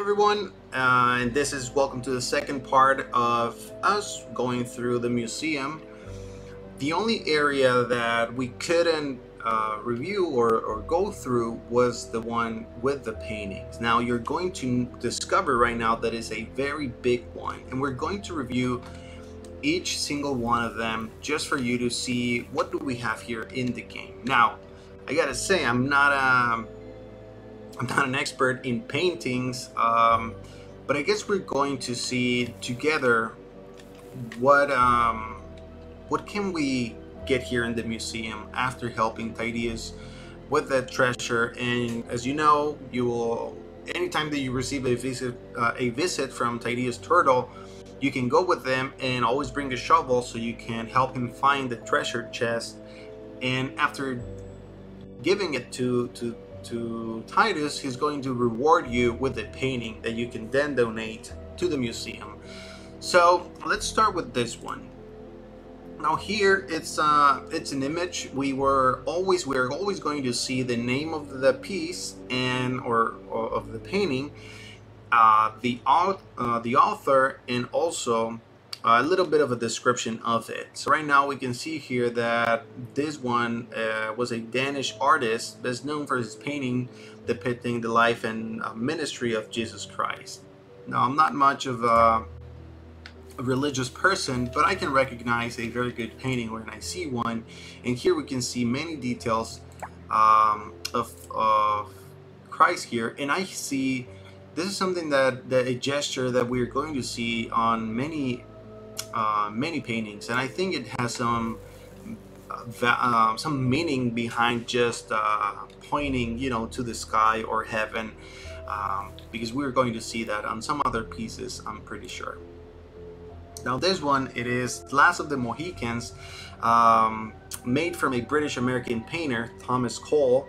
everyone, and this is welcome to the second part of us going through the museum. The only area that we couldn't review or go through was the one with the paintings. Now you're going to discover right now that is a very big one, and we're going to review each single one of them just for you to see what do we have here in the game. Now I gotta say, I'm not an expert in paintings, but I guess we're going to see together what can we get here in the museum after helping Thaddeus with that treasure. And as you know, you will, anytime that you receive a visit from Thaddeus Turtle, you can go with them and always bring a shovel so you can help him find the treasure chest. And after giving it to Titus, he's going to reward you with a painting that you can then donate to the museum. So let's start with this one. Now here it's an image. We're always going to see the name of the piece and or of the painting, the author, and also a little bit of a description of it. So right now we can see here that this one was a Danish artist best known for his painting depicting the life and ministry of Jesus Christ. Now I'm not much of a religious person, but I can recognize a very good painting when I see one, and here we can see many details of Christ here, and I see this is something that a gesture that we're going to see on many paintings, and I think it has some meaning behind just pointing, to the sky or heaven, because we're going to see that on some other pieces, I'm pretty sure. Now this one, it is Last of the Mohicans, made from a British American painter, Thomas Cole.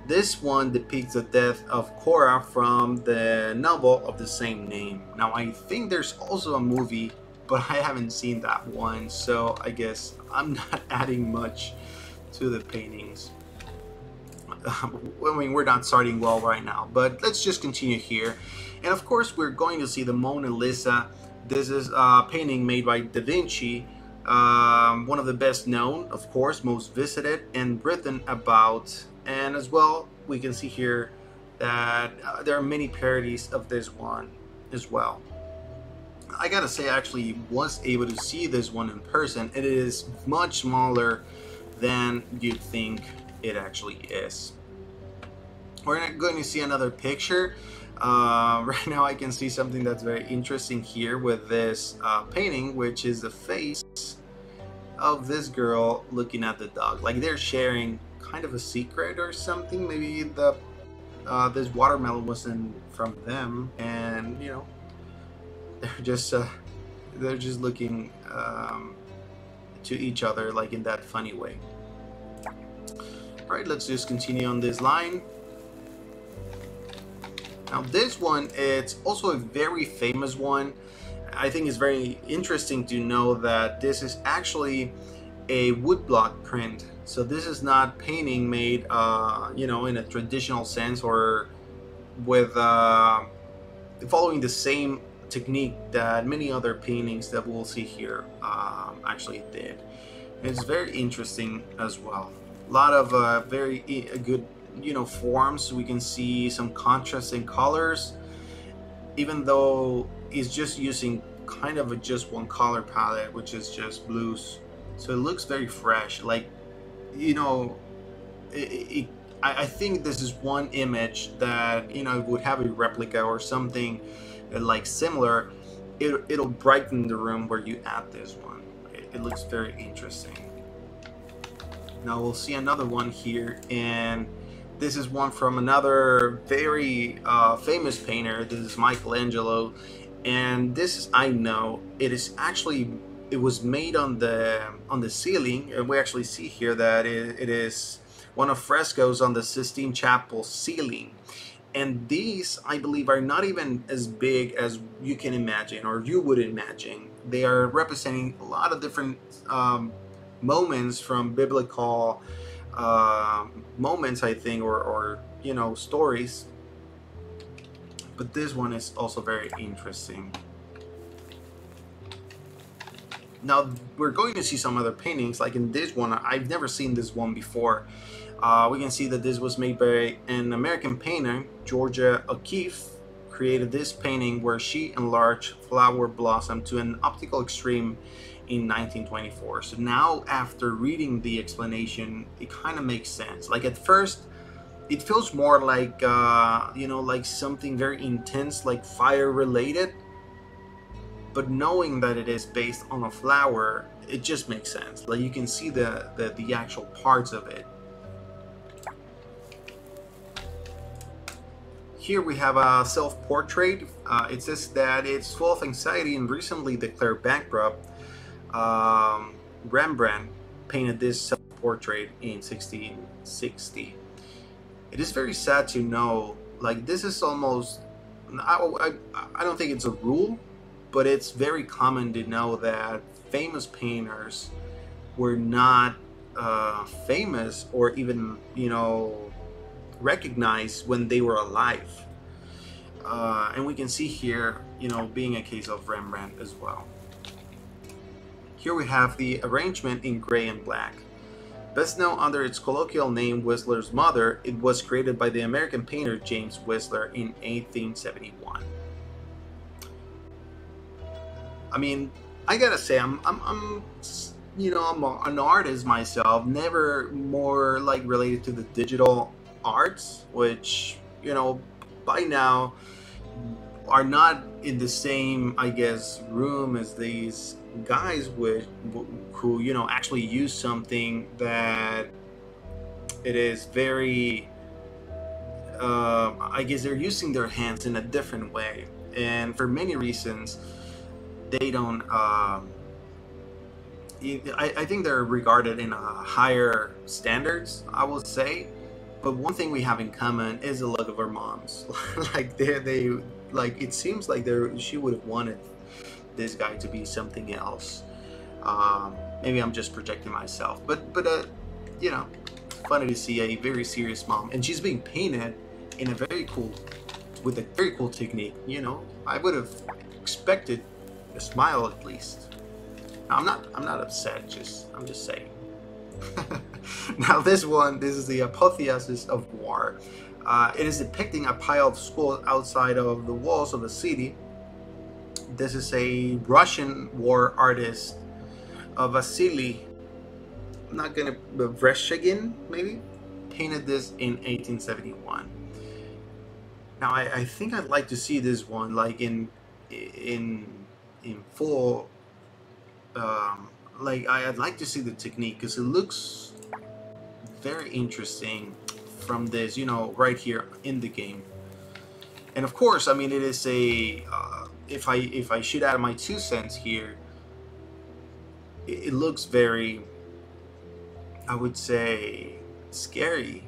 This one depicts the death of Cora from the novel of the same name. Now I think there's also a movie, but I haven't seen that one, so I guess I'm not adding much to the paintings. I mean, we're not starting well right now, but let's just continue here. And of course, we're going to see the Mona Lisa. This is a painting made by Da Vinci, one of the best known, of course, most visited and written about. And as well, we can see here that there are many parodies of this one as well. I gotta say, I actually was able to see this one in person. It is much smaller than you'd think it actually is. We're not going to see another picture. Right now I can see something that's very interesting here with this painting, which is the face of this girl looking at the dog. Like they're sharing kind of a secret or something. Maybe this watermelon wasn't from them, and they're just looking to each other, like in that funny way. All right, let's just continue on this line. Now this one, it's also a very famous one. I think it's very interesting to know that this is actually a woodblock print. So this is not painting made in a traditional sense or with following the same technique that many other paintings that we'll see here actually did. It's very interesting as well. A lot of very good forms. We can see some contrast in colors, even though it's just using kind of just one color palette, which is just blues. So it looks very fresh. Like, I think this is one image that would have a replica or something like similar. It'll brighten the room where you add this one. It looks very interesting. Now we'll see another one here, and this is one from another very famous painter. This is Michelangelo, and this is, I know it is actually, it was made on the ceiling, and we actually see here that it is one of frescoes on the Sistine Chapel ceiling. And these, I believe, are not even as big as you can imagine or you would imagine. They are representing a lot of different moments from biblical moments, I think, or stories. But this one is also very interesting. Now we're going to see some other paintings, like in this one. I've never seen this one before. We can see that this was made by an American painter, Georgia O'Keeffe. Created this painting where she enlarged flower blossom to an optical extreme in 1924. So now, after reading the explanation, it kind of makes sense. Like at first, it feels more like you know, like something very intense, like fire related. But knowing that it is based on a flower, it just makes sense. Like you can see the actual parts of it. Here we have a self-portrait. It says that it's full of anxiety and recently declared bankrupt. Rembrandt painted this self-portrait in 1660. It is very sad to know, like this is almost, I don't think it's a rule, but it's very common to know that famous painters were not famous or even, you know, recognized when they were alive. And we can see here, you know, being a case of Rembrandt as well. Here we have the arrangement in gray and black. Best known under its colloquial name Whistler's Mother, it was created by the American painter James Whistler in 1871. I mean, I gotta say, I'm you know, I'm an artist myself, never more like related to the digital arts, which, you know, by now are not in the same, I guess, room as these guys who, you know, actually use something that it is very, I guess they're using their hands in a different way, and for many reasons they don't, I think they're regarded in a higher standards, I would say. But one thing we have in common is the look of our moms. Like they like, it seems like she would have wanted this guy to be something else. Maybe I'm just projecting myself, but you know, funny to see a very serious mom, and she's being painted in a very cool, with a very cool technique. You know, I would have expected a smile at least. Now, I'm not upset. I'm just saying. Now this is the apotheosis of war. It is depicting a pile of skulls outside of the walls of a city. This is a Russian war artist, Vasily, I'm not gonna, Vereshchagin maybe, painted this in 1871. Now I think I'd like to see this one like in full. Like I'd like to see the technique, because it looks very interesting from this, you know, right here in the game. And of course, I mean, it is a if I should add my 2 cents here, it looks very, I would say, scary,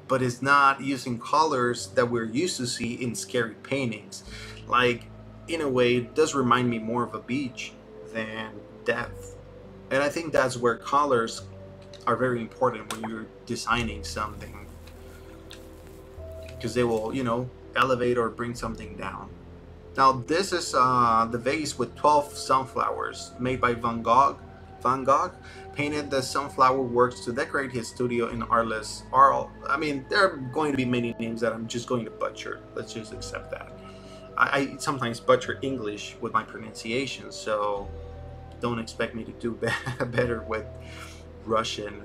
but it's not using colors that we're used to see in scary paintings. Like, in a way, it does remind me more of a beach than death. And I think that's where colors are very important when you're designing something, because they will, you know, elevate or bring something down. Now this is the vase with 12 sunflowers made by Van Gogh. Van Gogh painted the sunflower works to decorate his studio in Arles. I mean, there are going to be many names that I'm just going to butcher. Let's just accept that. I sometimes butcher English with my pronunciation, so don't expect me to do better with Russian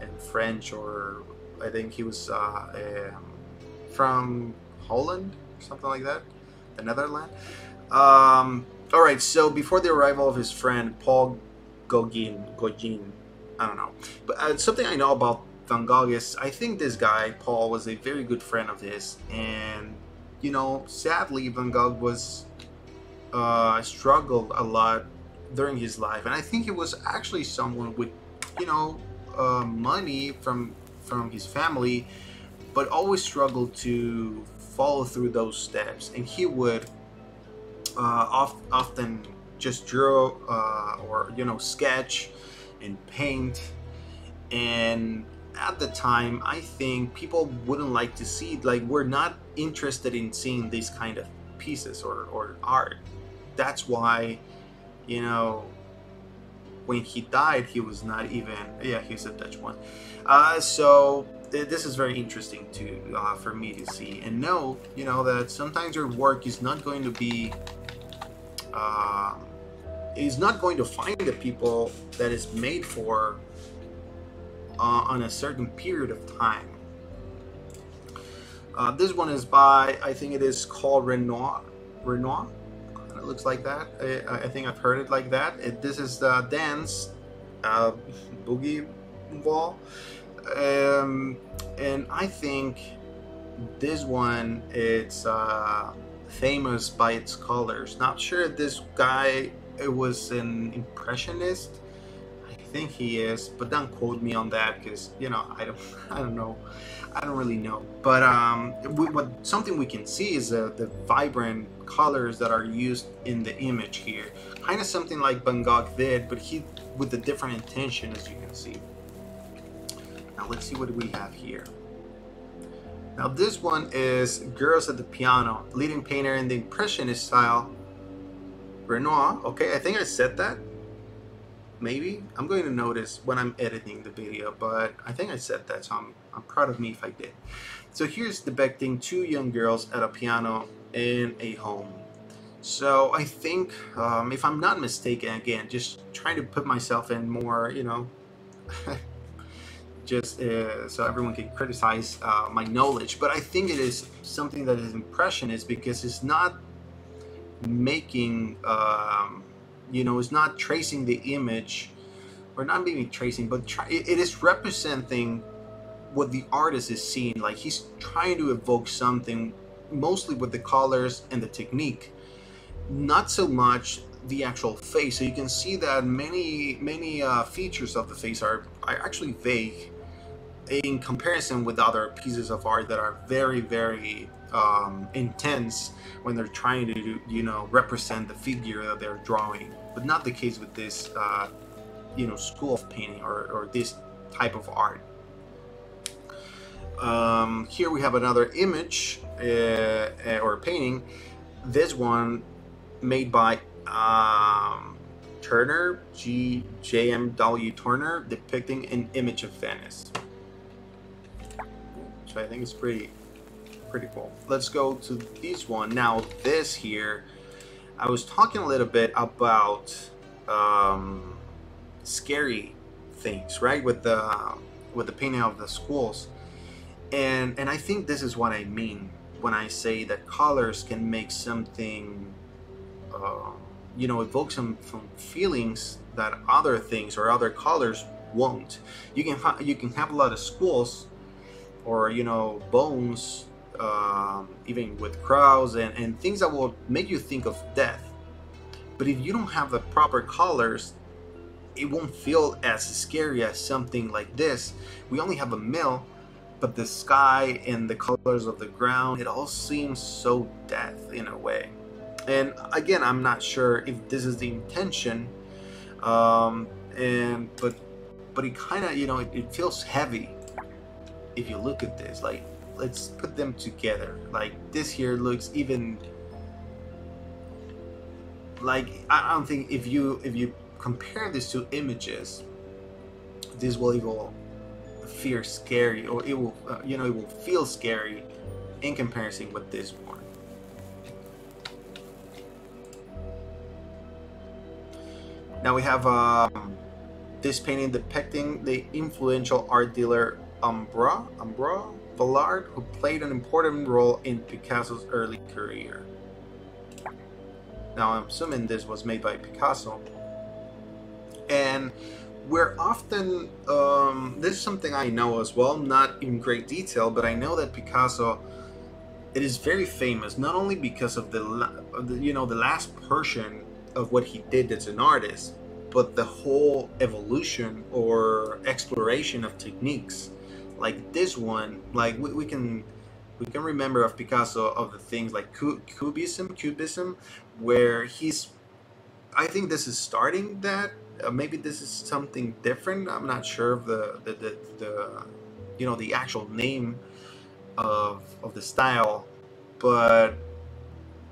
and French, or I think he was from Holland, something like that, the Netherlands. All right, so before the arrival of his friend Paul Gauguin, I don't know, but something I know about Van Gogh is I think this guy Paul was a very good friend of his, and you know, sadly Van Gogh was struggled a lot during his life, and I think he was actually someone with, you know, money from his family, but always struggled to follow through those steps, and he would often just draw or, you know, sketch and paint, and at the time, I think people wouldn't like to see, like, we're not interested in seeing these kind of pieces or art. That's why, you know, when he died, he was not even, yeah, he's a Dutch one. So this is very interesting to for me to see and know, you know, that sometimes your work is not going to be uh, is not going to find the people that is made for on a certain period of time. This one is by, I think it is called Renoir. Renoir? It looks like that. I think I've heard it like that. This is the dance boogie wall. And I think this one, it's famous by its colors. Not sure if this guy, it was an impressionist. I think he is, but don't quote me on that, because, you know, I don't know, I don't really know. But what something we can see is the vibrant colors that are used in the image here, kind of something like Van Gogh did, but he with a different intention, as you can see. Now let's see what we have here. Now this one is Girls at the Piano, leading painter in the Impressionist style, Renoir. Okay, I think I said that. Maybe I'm going to notice when I'm editing the video, but I think I said that, so I'm proud of me if I did. So here's depicting two young girls at a piano in a home. So I think, if I'm not mistaken, again, just trying to put myself in more, you know, just so everyone can criticize my knowledge, but I think it is something that is impressionist, because it's not making you know, it's not tracing the image, or not maybe tracing, but it is representing what the artist is seeing. Like, he's trying to evoke something, mostly with the colors and the technique, not so much the actual face. So you can see that many features of the face are actually vague in comparison with other pieces of art that are very intense when they're trying to, you know, represent the figure that they're drawing. But not the case with this you know, school of painting or this type of art. Here we have another image or painting. This one made by Turner, JMW Turner, depicting an image of Venice, which I think is pretty cool. Let's go to this one. Now this here, I was talking a little bit about scary things, right, with the painting of the schools, and I think this is what I mean when I say that colors can make something you know, evoke some feelings that other things or other colors won't. You can have a lot of schools, or, you know, bones, even with crowds and things that will make you think of death. But if you don't have the proper colors, it won't feel as scary as something like this. We only have a mill, but the sky and the colors of the ground, it all seems so death in a way. And again, I'm not sure if this is the intention, but it kind of, you know, it feels heavy if you look at this. Like, let's put them together. Like, this here looks even like, I don't think if you compare these two images, this will even feel scary, or it will you know, it will feel scary in comparison with this one. Now we have this painting depicting the influential art dealer Ambroise Vollard, who played an important role in Picasso's early career. Now I'm assuming this was made by Picasso. And we're often, this is something I know as well, not in great detail, but I know that Picasso, it is very famous, not only because of the you know, the last portion of what he did as an artist, but the whole evolution or exploration of techniques. Like this one, like we can remember of Picasso of the things like cubism, where he's, I think this is starting that. Maybe this is something different. I'm not sure of the you know, the actual name of the style, but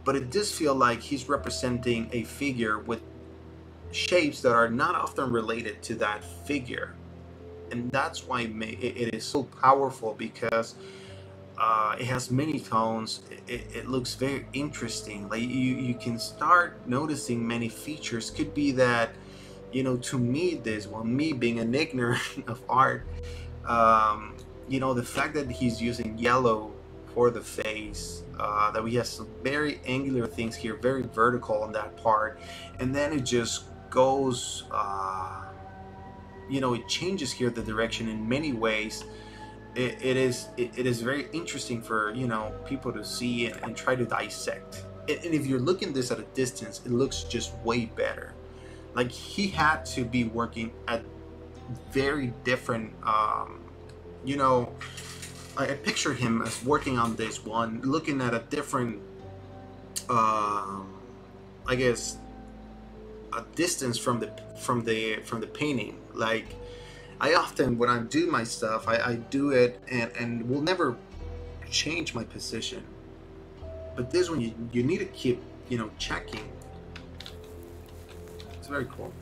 it does feel like he's representing a figure with shapes that are not often related to that figure, and that's why it is so powerful, because it has many tones. It looks very interesting. Like you can start noticing many features. Could be that, you know, to me, this one, me being an ignorant of art, you know, the fact that he's using yellow for the face, that we have some very angular things here, very vertical on that part, and then it just goes, you know, it changes here the direction in many ways. It is very interesting for, you know, people to see and try to dissect. And if you're looking this at a distance, it looks just way better. Like he had to be working at very different, you know, I picture him as working on this one, looking at a different, I guess, a distance from the painting. Like I often, when I do my stuff, I do it and will never change my position. But this one, you need to keep, you know, checking. It's very cool.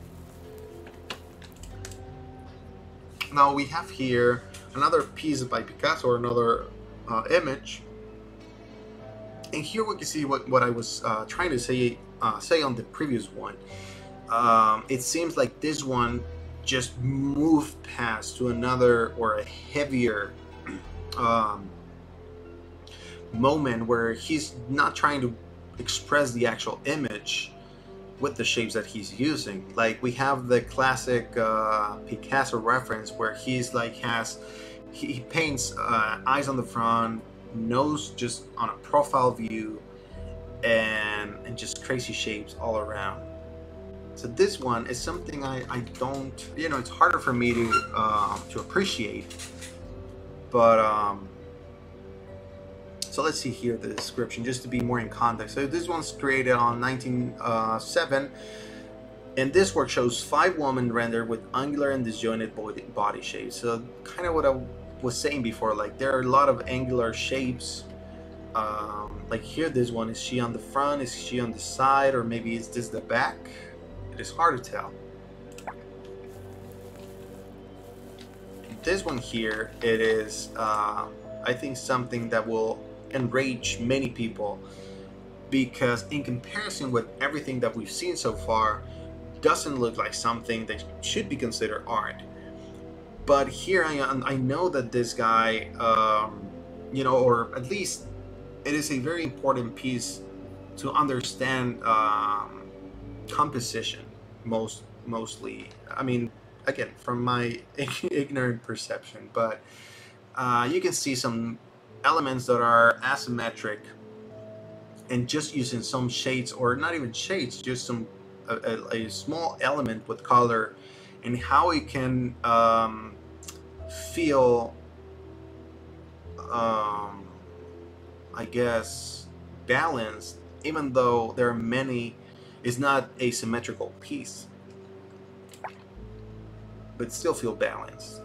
Now we have here another piece by Picasso, or another image. And here we can see what I was trying to say on the previous one. It seems like this one just moved past to another, or a heavier moment, where he's not trying to express the actual image with the shapes that he's using. Like we have the classic Picasso reference, where he's like he paints eyes on the front, nose just on a profile view, and just crazy shapes all around. So this one is something I don't, you know, it's harder for me to appreciate. But so let's see here the description, just to be more in context. So this one's created on 1907, and this work shows 5 women rendered with angular and disjointed body shapes. So kind of what I was saying before, like there are a lot of angular shapes. Like here, this one, is she on the front, is she on the side, or maybe is this the back? It is hard to tell. This one here, it is I think something that will enrage many people, because in comparison with everything that we've seen so far, doesn't look like something that should be considered art. But here I know that this guy, you know, or at least it is a very important piece to understand composition, mostly. I mean, again, from my ignorant perception, but you can see some elements that are asymmetric, and just using some shades, or not even shades, just some a small element with color, and how it can feel, I guess, balanced, even though there are many. It's not a symmetrical piece, but still feel balanced.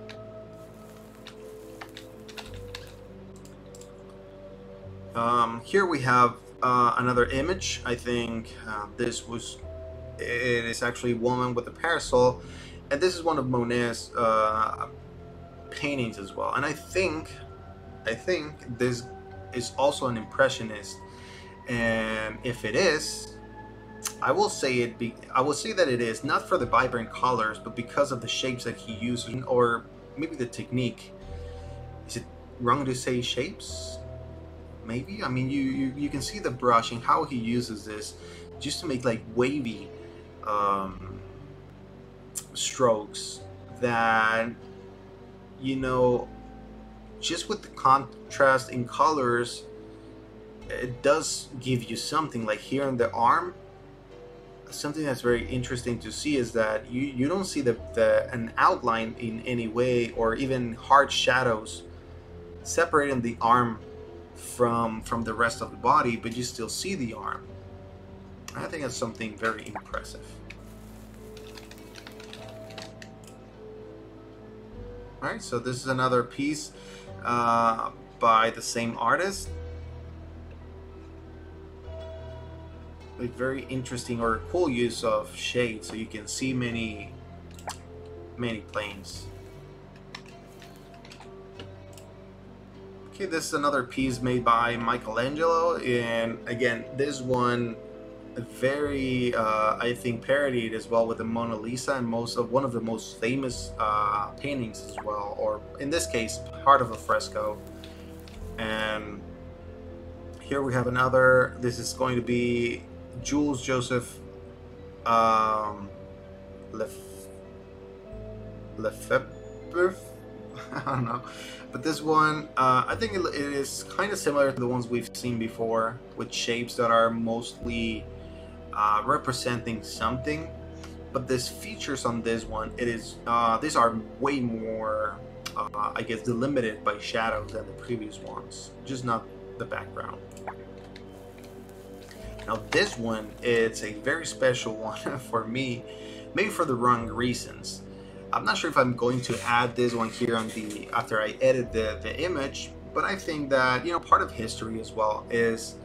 Here we have another image. I think it is actually a woman with a parasol, and this is one of Monet's paintings as well. And I think this is also an impressionist, and if it is, I will say that it is, not for the vibrant colors, but because of the shapes that he uses, or maybe the technique. Is it wrong to say shapes? Maybe. I mean, you can see the brush and how he uses this just to make like wavy strokes that, you know, just with the contrast in colors, it does give you something. Like here on the arm, something that's very interesting to see is that you don't see an outline in any way, or even hard shadows separating the arm from the rest of the body, but you still see the arm. I think that's something very impressive. All right, so this is another piece by the same artist. A very interesting or cool use of shade, so you can see many planes. Okay, this is another piece made by Michelangelo, and again, this one very I think parodied as well with the Mona Lisa, and one of the most famous paintings as well, or in this case part of a fresco. And here we have another. This is going to be Jules Joseph Lefebvre. I don't know, but this one I think it is kind of similar to the ones we've seen before, with shapes that are mostly representing something. But these features on this one, these are way more I guess delimited by shadows than the previous ones, just not the background. Now this one, it's a very special one for me, maybe for the wrong reasons. I'm not sure if I'm going to add this one here on the after I edit the image, but I think that, you know, part of history as well is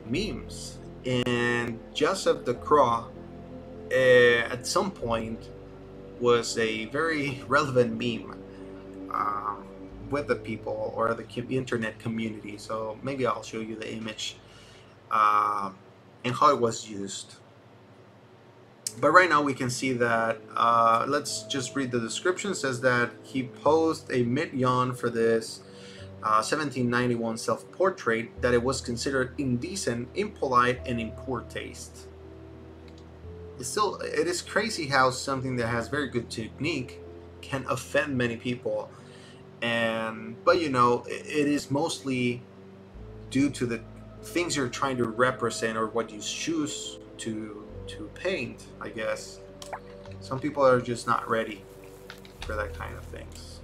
memes. And Joseph the Croix at some point was a very relevant meme with the people or the internet community. So maybe I'll show you the image and how it was used. But right now we can see that, let's just read the description. It says that he posed a mid-yawn for this 1791 self-portrait, that it was considered indecent, impolite, and in poor taste. It is crazy how something that has very good technique can offend many people. But you know, it is mostly due to the things you're trying to represent or what you choose to paint, I guess. Some people are just not ready for that kind of things.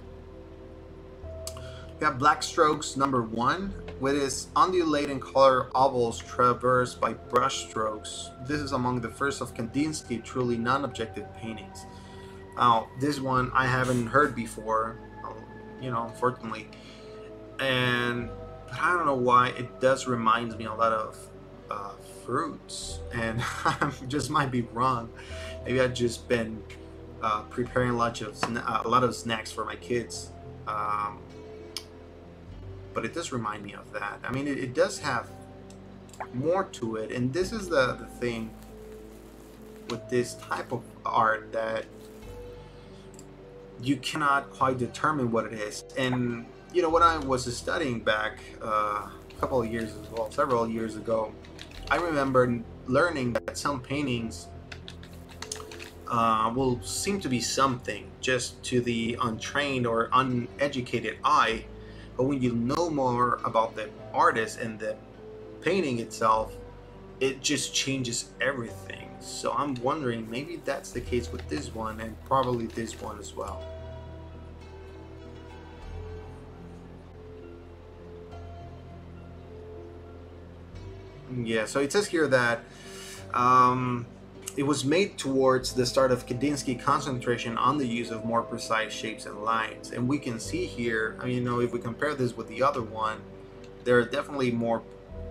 We have black strokes number 1, with its undulating color ovals traversed by brush strokes. This is among the first of Kandinsky's truly non-objective paintings. Now, this one I haven't heard before, you know, unfortunately. But I don't know why, it does remind me a lot of fruits, and I just might be wrong. Maybe I've just been preparing a lot of snacks for my kids, but it does remind me of that. I mean, it does have more to it, and this is the thing with this type of art, that you cannot quite determine what it is. And you know, when I was studying back a couple of years as well, several years ago, I remember learning that some paintings will seem to be something just to the untrained or uneducated eye, but when you know more about the artist and the painting itself, it just changes everything. So I'm wondering, maybe that's the case with this one, and probably this one as well. Yeah, so it says here that it was made towards the start of Kandinsky concentration on the use of more precise shapes and lines. And we can see here, I mean, you know, if we compare this with the other one, there are definitely more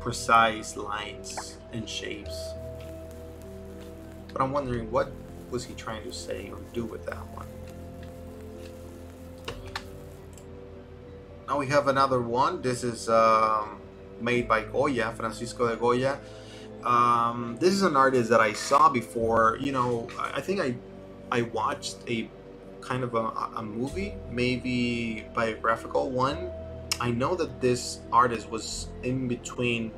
precise lines and shapes. But I'm wondering, what was he trying to say or do with that one? Now we have another one. This is made by Goya, Francisco de Goya. This is an artist that I saw before. You know, I think I watched a kind of a movie, maybe biographical one. I know that this artist was in between,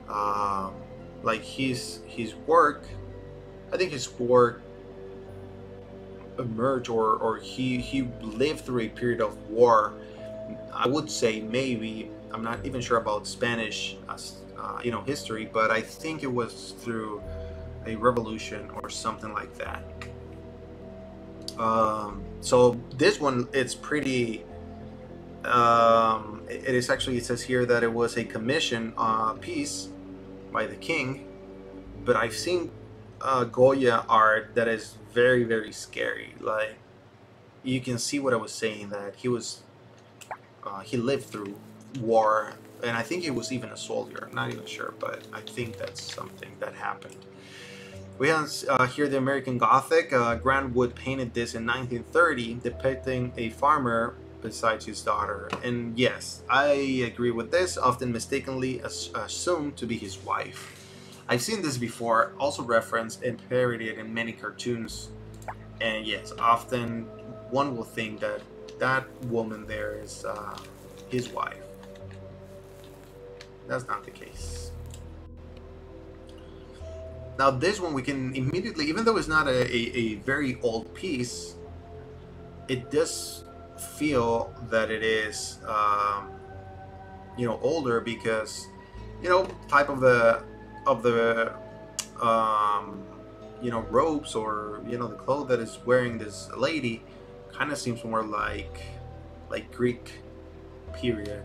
like his work. I think his work emerged, or he lived through a period of war. I would say maybe, I'm not even sure about Spanish, you know, history, but I think it was through a revolution or something like that. So this one, it's pretty. It is actually, it says here that it was a commission piece by the king, but I've seen Goya art that is very, very scary. Like, you can see what I was saying, that he lived through war, and I think he was even a soldier. I'm not even sure, but I think that's something that happened. We have here the American Gothic. Grant Wood painted this in 1930, depicting a farmer besides his daughter. And yes, I agree with this, often mistakenly assumed to be his wife. I've seen this before, also referenced and parodied in many cartoons. And yes, often one will think that that woman there is his wife. That's not the case. Now this one we can immediately, even though it's not a very old piece, it does feel that it is older, because type of the robes, or the clothes that is wearing this lady kind of seems more like Greek period,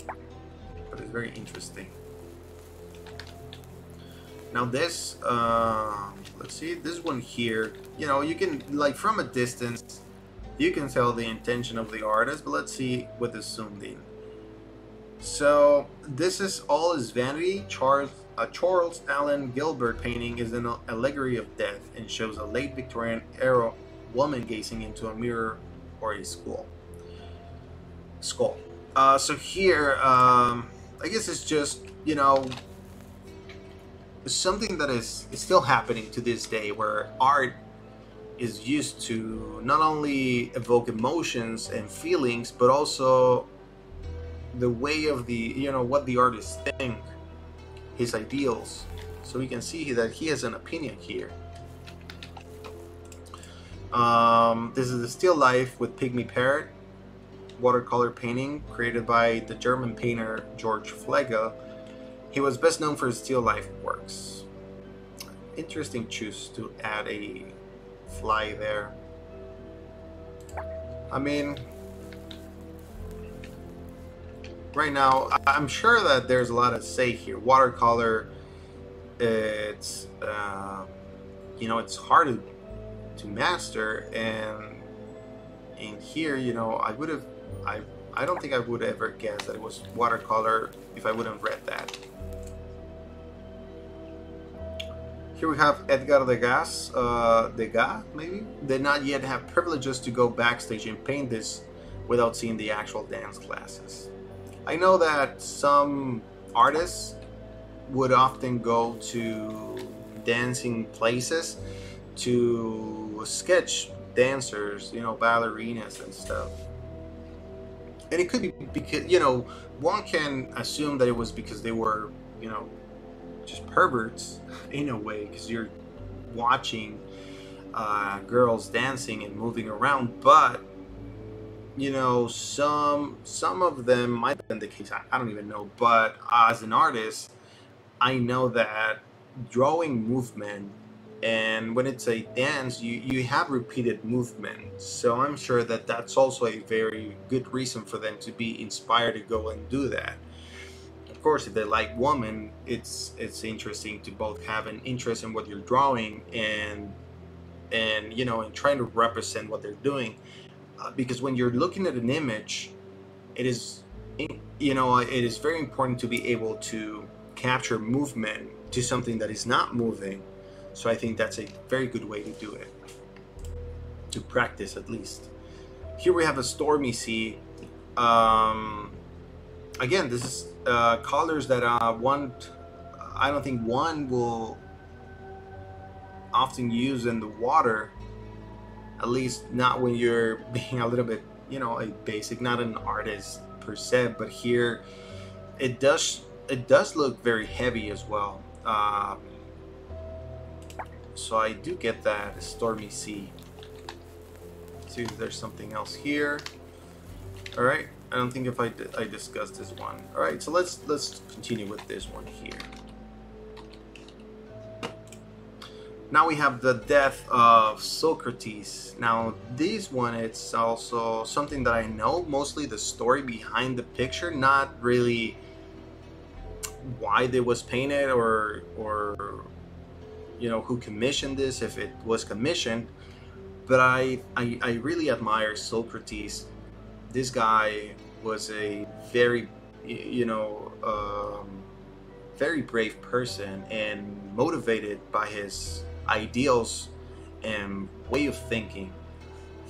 but it's very interesting. Now this, let's see, this one here, you can, like, from a distance, you can tell the intention of the artist, but let's see with the zoomed in. So this is All Is Vanity. Charles Allen Gilbert painting is an allegory of death and shows a late Victorian era woman gazing into a mirror or a skull. So here, I guess it's just, something that is still happening to this day, where art is used to not only evoke emotions and feelings, but also the way of the, what the artist think, his ideals. So we can see that he has an opinion here. This is the Still Life with Pygmy Parrot, watercolor painting created by the German painter George Flegel. He was best known for his still life works. Interesting choice to add a fly there. I mean, right now, I'm sure that there's a lot to say here. Watercolor, it's it's hard to master, and in here, I don't think I would ever guess that it was watercolor if I wouldn't read that. Here we have Edgar Degas, maybe? Did not yet have privileges to go backstage and paint this without seeing the actual dance classes. I know that some artists would often go to dancing places to sketch dancers, ballerinas and stuff. And it could be because, one can assume that it was because they were, just perverts in a way, because you're watching girls dancing and moving around. But, some of them might have been the case. I don't even know. But as an artist, I know that drawing movement, and when it's a dance, you have repeated movement. So I'm sure that that's also a very good reason for them to be inspired to go and do that. Of course, if they like women, it's interesting to both have an interest in what you're drawing and trying to represent what they're doing. Because when you're looking at an image, it is very important to be able to capture movement to something that is not moving. So I think that's a very good way to do it, to practice at least. Here we have a stormy sea. Again, this is colors that I don't think one will often use in the water, at least not when you're being a little bit, a basic, not an artist per se. But here, it does look very heavy as well. So I do get that, stormy sea. Let's see if there's something else here. All right, I don't think if I discussed this one. All right, so let's continue with this one here. Now we have the death of Socrates. Now this one, it's also something that I know, mostly the story behind the picture, not really why it was painted or who commissioned this, if it was commissioned. But I really admire Socrates. This guy was a very, you know, very brave person and motivated by his ideals and way of thinking,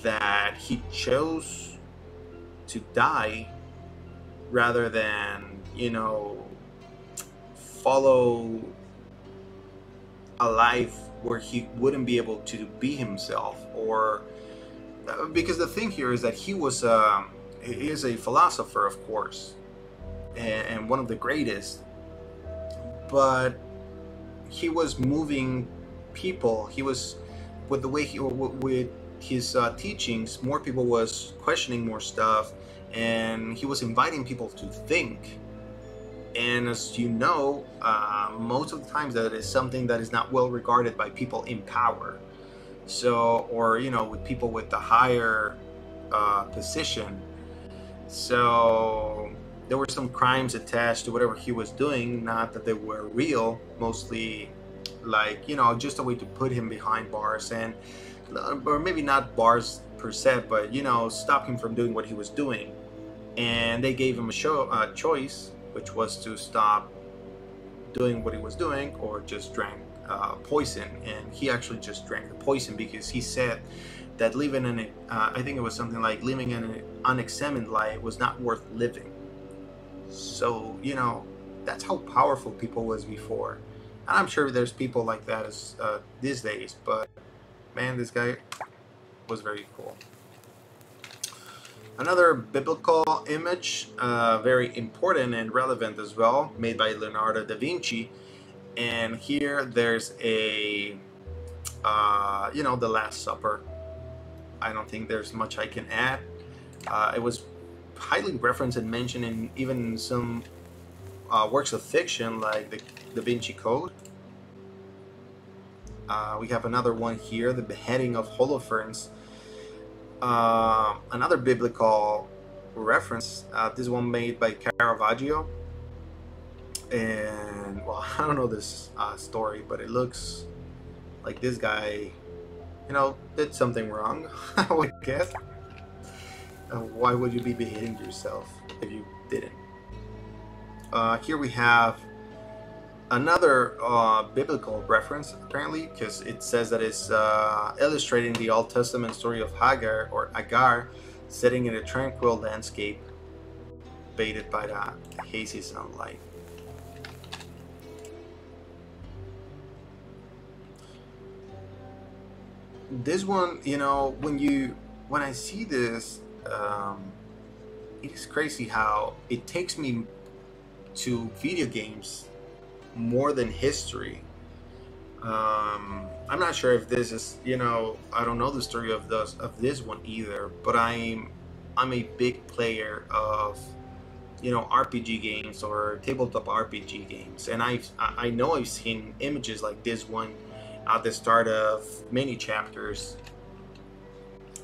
that he chose to die rather than, you know, follow a life where he wouldn't be able to be himself. Or because the thing here is that he is a philosopher, of course, and one of the greatest, but he was moving people. He was, with the way he, with his teachings, more people was questioning more stuff, and he was inviting people to think. And as you know, most of the times that is something that is not well regarded by people in power. So, or, you know, with people with the higher position. So there were some crimes attached to whatever he was doing, not that they were real, mostly like, you know, just a way to put him behind bars, and or maybe not bars per se, but, you know, stop him from doing what he was doing. And they gave him a choice, which was to stop doing what he was doing or just drank poison. And he actually just drank the poison because he said that living in it, I think it was something like living in an unexamined life was not worth living. So, you know, that's how powerful people was before. And I'm sure there's people like that as these days, but man, this guy was very cool. Another biblical image, very important and relevant as well, made by Leonardo da Vinci. And here there's a, you know, the Last Supper. I don't think there's much I can add. It was highly referenced and mentioned in even some works of fiction like the Da Vinci Code. We have another one here, the beheading of Holofernes. Another biblical reference, this one made by Caravaggio. And, well, I don't know this story, but it looks like this guy, you know, did something wrong, I would guess. Why would you be beheading yourself if you didn't? Here we have another biblical reference, apparently, because it says that it's illustrating the Old Testament story of Hagar, or Agar, sitting in a tranquil landscape, baited by the hazy sunlight. This one, you know, when I see this, it is crazy how it takes me to video games more than history. I'm not sure if this is, you know, I don't know the story of this one either, but I'm a big player of, you know, RPG games or tabletop RPG games, and I know I've seen images like this one at the start of many chapters.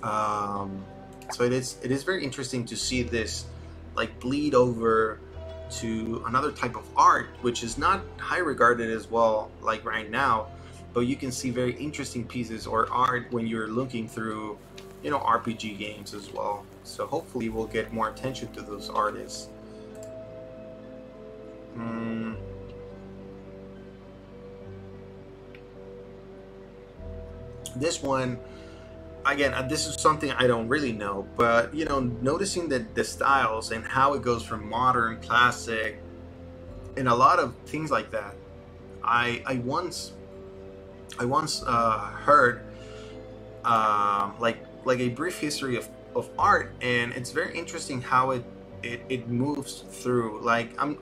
So it is very interesting to see this like bleed over to another type of art, which is not high regarded as well, like right now, but you can see very interesting pieces or art when you're looking through, you know, RPG games as well. So hopefully we'll get more attention to those artists. This one, again, this is something I don't really know, but, you know, noticing the styles and how it goes from modern, classic, and a lot of things like that. I once heard like a brief history of art, and it's very interesting how it moves through. Like, I'm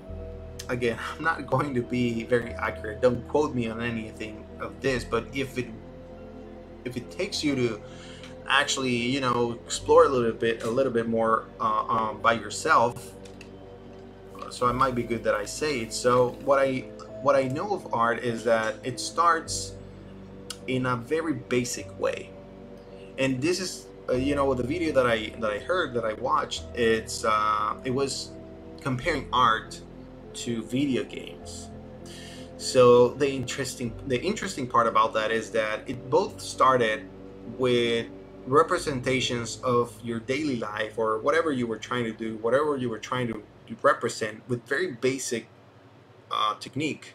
not going to be very accurate. Don't quote me on anything of this, but if it takes you to actually, you know, explore a little bit more by yourself, so it might be good that I say it. So what I know of art is that it starts in a very basic way, and this is you know, the video that I watched, it was comparing art to video games. So the interesting part about that is that it both started with representations of your daily life or whatever you were trying to do, whatever you were trying to represent with very basic technique.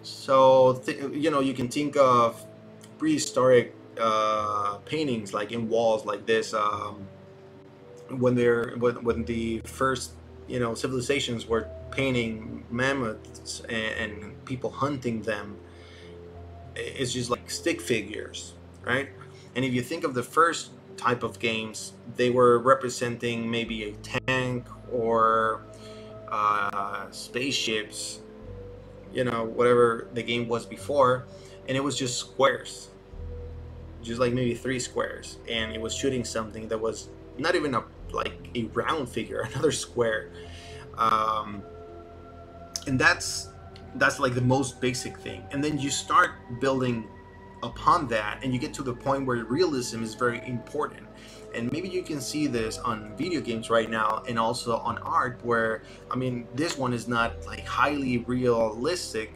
So you can think of prehistoric paintings like in walls like this, when the first civilizations were painting mammoths and people hunting them. It's just like stick figures, right? And if you think of the first type of games, they were representing maybe a tank or spaceships, whatever the game was before, and it was just squares, just like maybe three squares, and it was shooting something that was not even a round figure, another square. um, and that's like the most basic thing, and then you start building upon that, and you get to the point where realism is very important. And maybe you can see this on video games right now, and also on art, where this one is not like highly realistic,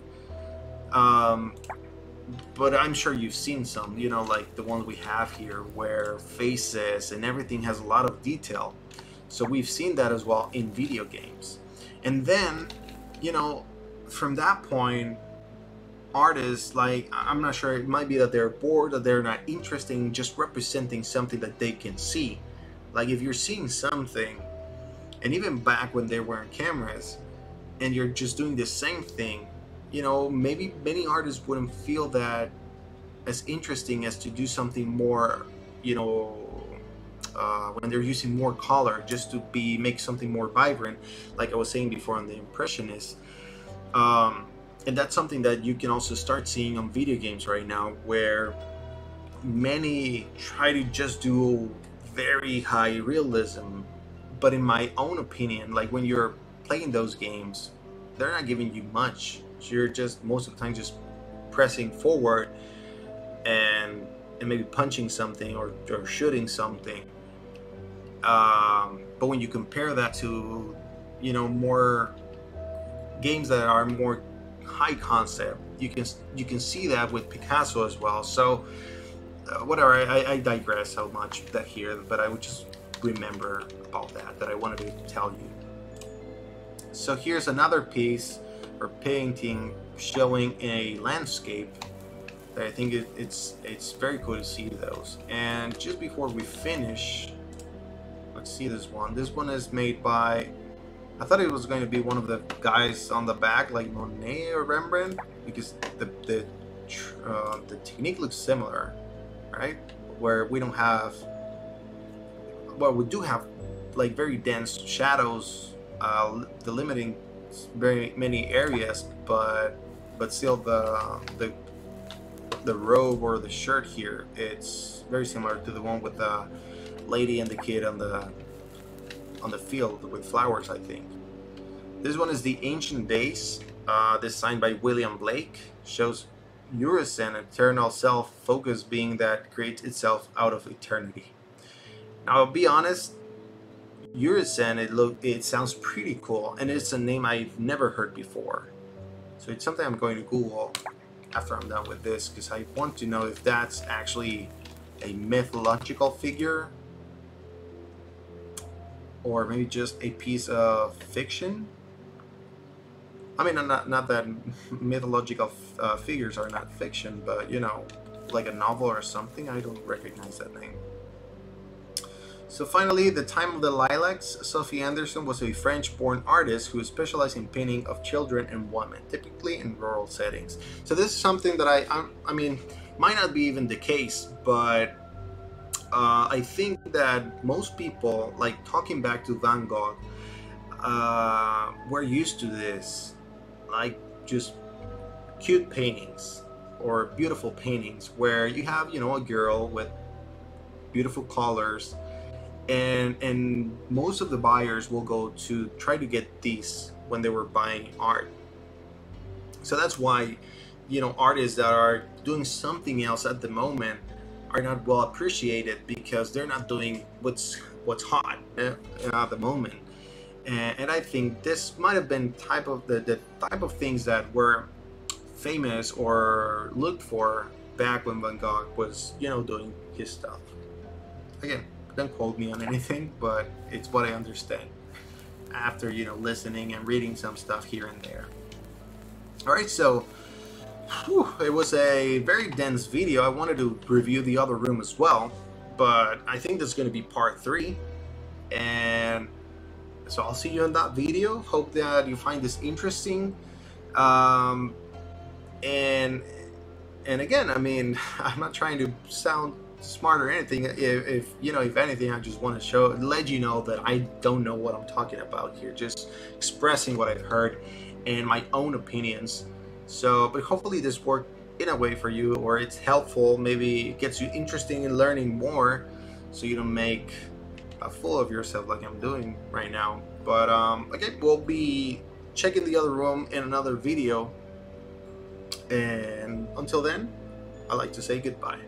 but I'm sure you've seen some, like the ones we have here, where faces and everything has a lot of detail. So we've seen that as well in video games. And then, from that point, artists, like, I'm not sure, it might be that they're bored, that they're not interested in just representing something that they can see. Like if you're seeing something, and even back when they weren't cameras, and you're just doing the same thing, maybe many artists wouldn't feel that as interesting as to do something more, when they're using more color just to make something more vibrant, like I was saying before on the Impressionists. And that's something that you can also start seeing on video games right now, where many try to just do very high realism. But in my own opinion, like when you're playing those games, they're not giving you much. You're just most of the time just pressing forward and maybe punching something or shooting something. But when you compare that to more games that are more high concept, you can see that with Picasso as well. So whatever, I digress so much that here, but I would just remember about that I wanted to tell you. So here's another piece or painting showing a landscape that I think it's very cool to see those. And just before we finish, let's see this one. This one is made by, I thought it was going to be one of the guys on the back, like Monet or Rembrandt, because the technique looks similar, right? Where we don't have, well, we do have like very dense shadows, delimiting very many areas, but still the robe or the shirt here, it's very similar to the one with the lady and the kid on the field with flowers, I think. This one is The Ancient Days, designed by William Blake. Shows Urizen, eternal self-focus being that creates itself out of eternity. Now, I'll be honest, Urizen, it sounds pretty cool, and it's a name I've never heard before. So it's something I'm going to Google after I'm done with this, because I want to know if that's actually a mythological figure, or maybe just a piece of fiction. I mean, not that mythological figures are not fiction, but like a novel or something. I don't recognize that name. So finally, The Time of the Lilacs. Sophie Anderson was a French-born artist who specialized in painting of children and women, typically in rural settings. So this is something that I mean, might not be even the case, but I think that most people, like talking back to Van Gogh, we're used to this, like just cute paintings or beautiful paintings where you have, a girl with beautiful colors, and most of the buyers will go to try to get these when they were buying art. So that's why, artists that are doing something else at the moment are not well appreciated, because they're not doing what's hot at the moment. And I think this might have been the type of things that were famous or looked for back when Van Gogh was doing his stuff. again, don't quote me on anything, but it's what I understand after, you know, listening and reading some stuff here and there. All right, so it was a very dense video. I wanted to review the other room as well, but I think this is going to be part 3, and so I'll see you in that video. Hope that you find this interesting. And again, I mean, I'm not trying to sound smart or anything. If you know, if anything, I just want to let you know that I don't know what I'm talking about here, just expressing what I've heard and my own opinions. So, but hopefully this worked in a way for you, or it's helpful. Maybe it gets you interested in learning more, so you don't make a fool of yourself like I'm doing right now. But again, we'll be checking the other room in another video, and until then, I'd like to say goodbye.